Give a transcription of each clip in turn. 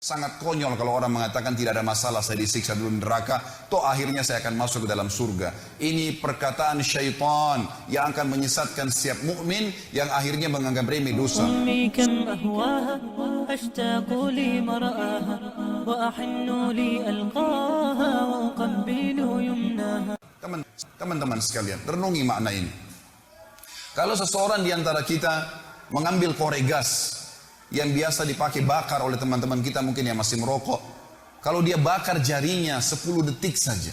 Sangat konyol kalau orang mengatakan tidak ada masalah, saya disiksa dulu di neraka, toh akhirnya saya akan masuk ke dalam surga. Ini perkataan syaitan yang akan menyesatkan setiap mukmin yang akhirnya menganggap remeh dosa. Teman-teman sekalian, renungi makna ini. Kalau seseorang di antara kita mengambil korek gas yang biasa dipakai bakar oleh teman-teman kita mungkin yang masih merokok. Kalau dia bakar jarinya 10 detik saja.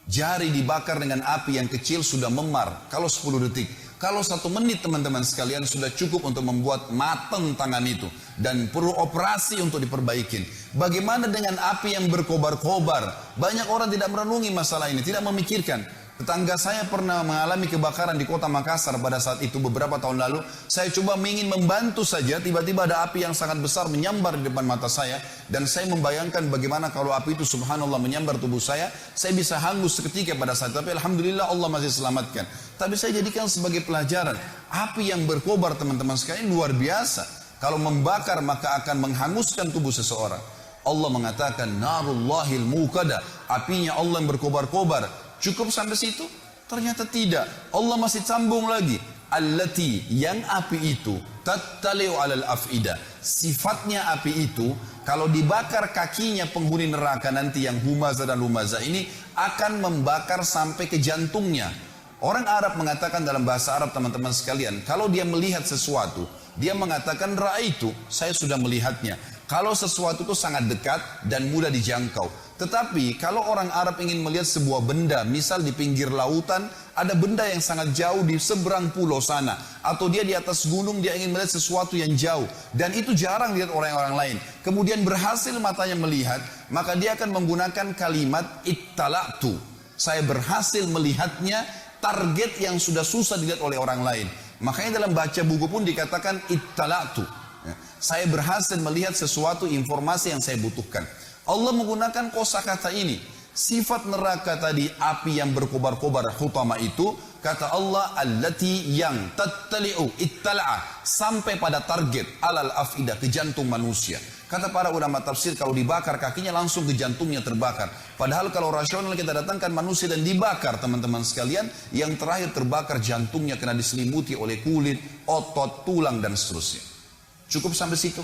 Jari dibakar dengan api yang kecil sudah memar. Kalau 10 detik. Kalau 1 menit teman-teman sekalian sudah cukup untuk membuat matang tangan itu. Dan perlu operasi untuk diperbaikin. Bagaimana dengan api yang berkobar-kobar? Banyak orang tidak merenungi masalah ini. Tidak memikirkan. Tetangga saya pernah mengalami kebakaran di kota Makassar pada saat itu beberapa tahun lalu. Saya coba ingin membantu saja, tiba-tiba ada api yang sangat besar menyambar di depan mata saya. Dan saya membayangkan bagaimana kalau api itu subhanallah menyambar tubuh saya bisa hangus seketika pada saat itu. Tapi alhamdulillah Allah masih selamatkan. Tapi saya jadikan sebagai pelajaran. Api yang berkobar teman-teman sekalian luar biasa. Kalau membakar maka akan menghanguskan tubuh seseorang. Allah mengatakan narullahil muqada, apinya Allah yang berkobar-kobar. Cukup sampai situ? Ternyata tidak. Allah masih sambung lagi. Allati, yang api itu tattali'u 'alal af'idah. Sifatnya api itu kalau dibakar kakinya penghuni neraka nanti yang humaza dan lumaza ini akan membakar sampai ke jantungnya. Orang Arab mengatakan dalam bahasa Arab teman-teman sekalian, kalau dia melihat sesuatu, dia mengatakan ra'aitu, saya sudah melihatnya. Kalau sesuatu itu sangat dekat dan mudah dijangkau. Tetapi kalau orang Arab ingin melihat sebuah benda, misal di pinggir lautan, ada benda yang sangat jauh di seberang pulau sana. Atau dia di atas gunung, dia ingin melihat sesuatu yang jauh. Dan itu jarang dilihat orang-orang lain. Kemudian berhasil matanya melihat, maka dia akan menggunakan kalimat ittala'tu. Saya berhasil melihatnya, target yang sudah susah dilihat oleh orang lain. Makanya dalam baca buku pun dikatakan ittala'tu. Saya berhasil melihat sesuatu informasi yang saya butuhkan. Allah menggunakan kosakata ini. Sifat neraka tadi, api yang berkobar-kobar hutama itu, kata Allah allati yang tattali'u ittala'a, sampai pada target alal afidah, ke jantung manusia. Kata para ulama tafsir, kalau dibakar kakinya langsung ke jantungnya terbakar. Padahal kalau rasional kita datangkan manusia dan dibakar teman-teman sekalian, yang terakhir terbakar jantungnya karena diselimuti oleh kulit, otot, tulang dan seterusnya. Cukup sampai situ?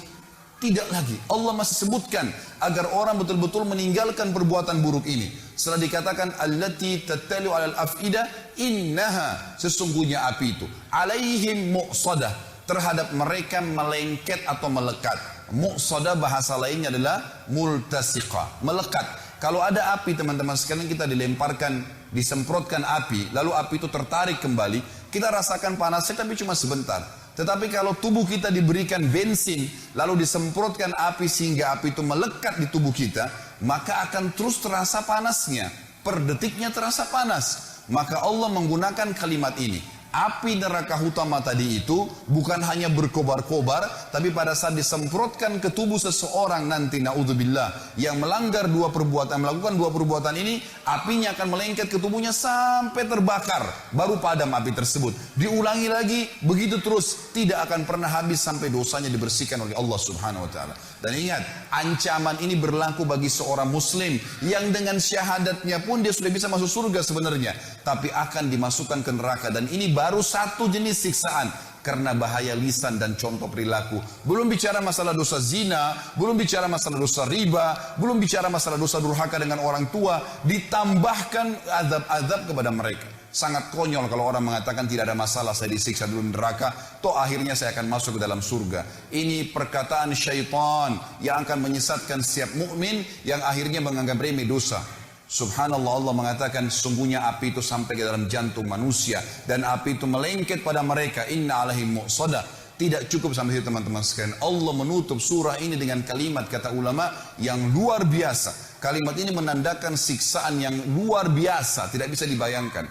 Tidak lagi. Allah masih sebutkan agar orang betul-betul meninggalkan perbuatan buruk ini. Setelah dikatakan allati tattali'u 'alal af'idah, innaha, sesungguhnya api itu alaihim muqsadah, terhadap mereka melengket atau melekat. Muqsadah bahasa lainnya adalah multasiqah, melekat. Kalau ada api teman-teman sekalian, kita dilemparkan, disemprotkan api, lalu api itu tertarik kembali, kita rasakan panasnya tapi cuma sebentar. Tetapi kalau tubuh kita diberikan bensin, lalu disemprotkan api sehingga api itu melekat di tubuh kita, maka akan terus terasa panasnya. Per detiknya terasa panas. Maka Allah menggunakan kalimat ini. Api neraka utama tadi itu bukan hanya berkobar-kobar, tapi pada saat disemprotkan ke tubuh seseorang nanti, naudzubillah, yang melanggar melakukan dua perbuatan ini, apinya akan melengket ke tubuhnya sampai terbakar, baru padam api tersebut. Diulangi lagi, begitu terus, tidak akan pernah habis sampai dosanya dibersihkan oleh Allah Subhanahu wa taala. Dan ingat, ancaman ini berlaku bagi seorang muslim yang dengan syahadatnya pun dia sudah bisa masuk surga sebenarnya, tapi akan dimasukkan ke neraka. Dan ini baru satu jenis siksaan karena bahaya lisan dan contoh perilaku. Belum bicara masalah dosa zina, belum bicara masalah dosa riba, belum bicara masalah dosa durhaka dengan orang tua, ditambahkan azab-azab kepada mereka. Sangat konyol kalau orang mengatakan tidak ada masalah, saya disiksa dulu di neraka, toh akhirnya saya akan masuk ke dalam surga. Ini perkataan syaitan yang akan menyesatkan setiap mukmin yang akhirnya menganggap remeh dosa. Subhanallah, Allah mengatakan sesungguhnya api itu sampai ke dalam jantung manusia dan api itu melengket pada mereka. Inna alaihim muqsadah. Tidak cukup sampai situ teman-teman sekalian. Allah menutup surah ini dengan kalimat, kata ulama, yang luar biasa. Kalimat ini menandakan siksaan yang luar biasa, tidak bisa dibayangkan.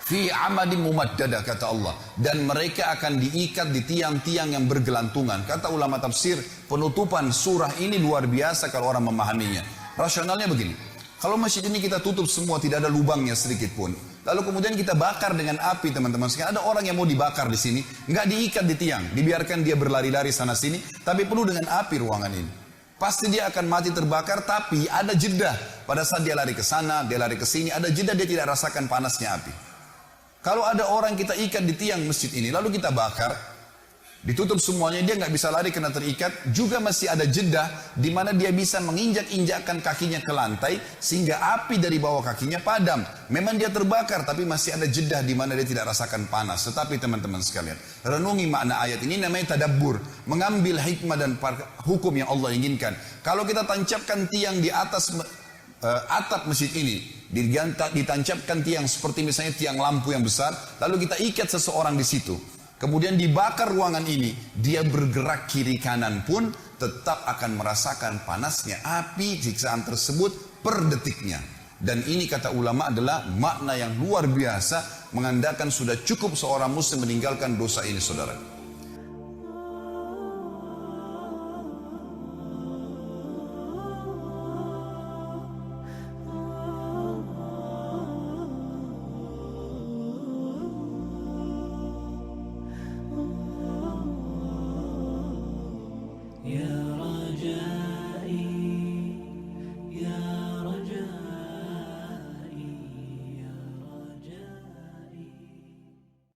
Fi amadin mumaddadah, kata Allah, dan mereka akan diikat di tiang-tiang yang bergelantungan. Kata ulama tafsir, penutupan surah ini luar biasa kalau orang memahaminya. Rasionalnya begini, kalau masjid ini kita tutup semua, tidak ada lubangnya sedikit pun, lalu kemudian kita bakar dengan api teman-teman sekalian, ada orang yang mau dibakar di sini, nggak diikat di tiang, dibiarkan dia berlari-lari sana sini, tapi penuh dengan api ruangan ini. Pasti dia akan mati terbakar, tapi ada jeda. Pada saat dia lari ke sana, dia lari ke sini, ada jeda, dia tidak rasakan panasnya api. Kalau ada orang kita ikat di tiang masjid ini, lalu kita bakar, ditutup semuanya, dia nggak bisa lari karena terikat, juga masih ada jeda di mana dia bisa menginjak-injakkan kakinya ke lantai sehingga api dari bawah kakinya padam. Memang dia terbakar, tapi masih ada jeda di mana dia tidak rasakan panas. Tetapi teman-teman sekalian, renungi makna ayat ini, namanya tadabbur, mengambil hikmah dan hukum yang Allah inginkan. Kalau kita tancapkan tiang di atas atap masjid ini, ditancapkan tiang seperti misalnya tiang lampu yang besar, lalu kita ikat seseorang di situ, kemudian dibakar ruangan ini, dia bergerak kiri kanan pun tetap akan merasakan panasnya api siksaan tersebut per detiknya. Dan ini kata ulama adalah makna yang luar biasa, mengandalkan sudah cukup seorang muslim meninggalkan dosa ini, saudara.